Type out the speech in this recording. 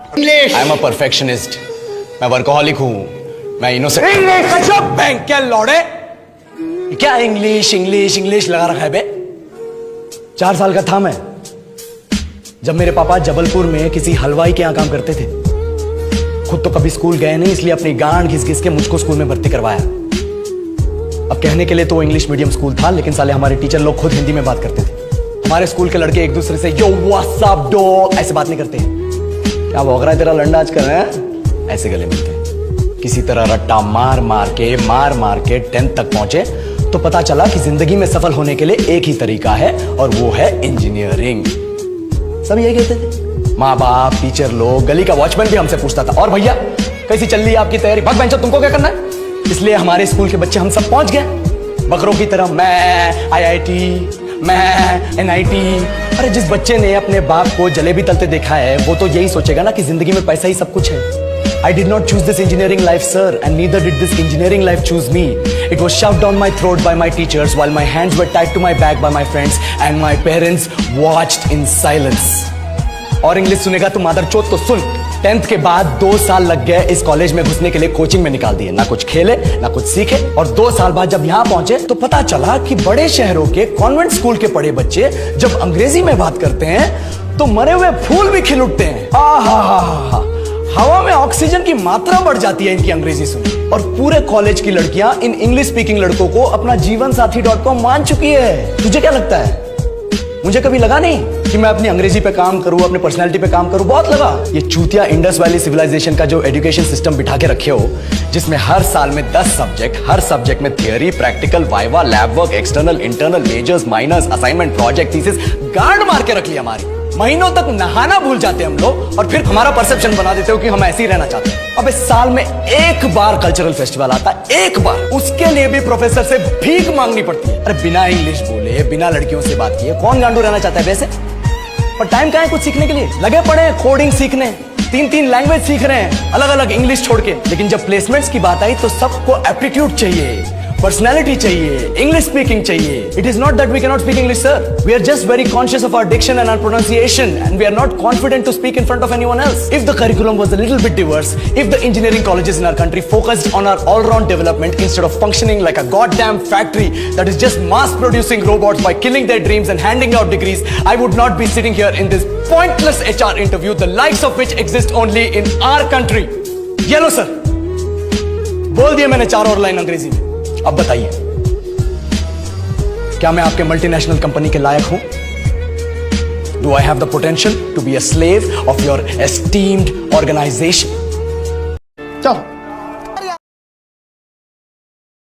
English. I am a perfectionist. मैं workaholic हूँ। मैं इनोसेंट। इंग्लिश बैंक क्या लौड़े, क्या इंग्लिश इंग्लिश इंग्लिश लगा रखा है बे। 4 साल का था मैं जब मेरे पापा जबलपुर में किसी हलवाई के यहां काम करते थे। खुद तो कभी स्कूल गए नहीं, इसलिए अपनी गांड घिस घिस के मुझको स्कूल में भर्ती करवाया। अब कहने के लिए तो इंग्लिश मीडियम स्कूल था, लेकिन साले हमारे टीचर लोग खुद हिंदी में बात करते थे। हमारे स्कूल के लड़के एक दूसरे से यो व्हाट्स अप डॉग ऐसे बात नहीं करते। क्या भौंक रहा है तेरा लंडा आज कर रहे हैं, ऐसे गले मिलते हैं। किसी तरह रट्टा मार मार के 10th तक पहुंचे तो पता चला कि जिंदगी में सफल होने के लिए एक ही तरीका है, और वो है इंजीनियरिंग। सब यही कहते थे। माँ बाप, टीचर लोग, गली का वॉचमैन भी हमसे पूछता था, और भैया कैसी चल रही है आपकी तैयारी? भाग बेंचो, तुमको क्या करना है? इसलिए हमारे स्कूल के बच्चे हम सब पहुंच गए बकरों की तरह। मैं IIT, मैं NIT। अरे जिस बच्चे ने अपने बाप को जलेबी तलते देखा है वो तो यही सोचेगा ना कि जिंदगी में पैसा ही सब कुछ है। I did not choose this engineering life, sir, and neither did this engineering life choose me. It was shoved down my throat by my teachers while my hands were tied to my back by my friends and my parents watched in silence. और English सुनेगा तो मादरचोद तो सुन। 10th के बाद 2 साल लग गए इस कॉलेज में घुसने के लिए, कोचिंग में निकाल दिए। ना कुछ खेले ना कुछ सीखे, और 2 साल बाद जब यहाँ पहुंचे तो पता चला कि बड़े शहरों के कॉन्वेंट स्कूल के पढ़े बच्चे जब अंग्रेजी में बात करते हैं तो मरे हुए फूल भी खिल उठते हैं। आहा, हवा में ऑक्सीजन की मात्रा बढ़ जाती है इनकी अंग्रेजी सुन। और पूरे कॉलेज की लड़कियां इन इंग्लिश स्पीकिंग लड़कों को अपना जीवन साथी .com मान चुकी है। तुझे क्या लगता है? मुझे कभी लगा नहीं कि मैं अपनी अंग्रेजी पे काम करूं, अपनी पर्सनालिटी पे काम करूं। बहुत लगा। ये चूतिया इंडस वैली सिविलाइजेशन का जो एजुकेशन सिस्टम बिठा के रखे हो, जिसमें हर साल में 10 सब्जेक्ट, हर सब्जेक्ट में theory, practical, viva, lab work, external, internal, majors, minors, assignment, project, thesis, गांड मार के रख ली हमारी। महीनों तक नहाना भूल जाते हम लोग, और फिर हमारा परसेप्शन बना देते हो कि हम ऐसे ही रहना चाहते हैं। अब इस साल में एक बार कल्चरल फेस्टिवल आता है, एक बार, उसके लिए भी प्रोफेसर से भीख मांगनी पड़ती है। अरे बिना इंग्लिश बोले, बिना लड़कियों से बात किए कौन गांडू रहना चाहता है वैसे? और टाइम कहाँ है कुछ सीखने के लिए? लगे पड़े हैं कोडिंग सीखने, 3 लैंग्वेज सीख रहे हैं अलग अलग इंग्लिश छोड़ के। लेकिन जब प्लेसमेंट्स की बात आई तो सबको एप्टीट्यूड चाहिए, पर्सनैलिटी चाहिए, इंग्लिश स्पीकिंग चाहिए। It is not that we can not speak English, sir. We are just very conscious of our diction and our pronunciation, and we are not confident to speak in front of anyone else. If the curriculum was a little bit diverse, if the engineering colleges in our country focused on our all-round development instead of functioning like a goddamn factory that is just mass producing robots by killing their dreams and handing out degrees, I would not be sitting here in this pointless HR interview, the likes of which exist only in our country. ये लो sir, बोल दिया मैंने 4 और line अंग्रेजी में। अब बताइए, क्या मैं आपके मल्टीनेशनल कंपनी के लायक हूं? Do I have the potential to be a slave of your esteemed organization? चलो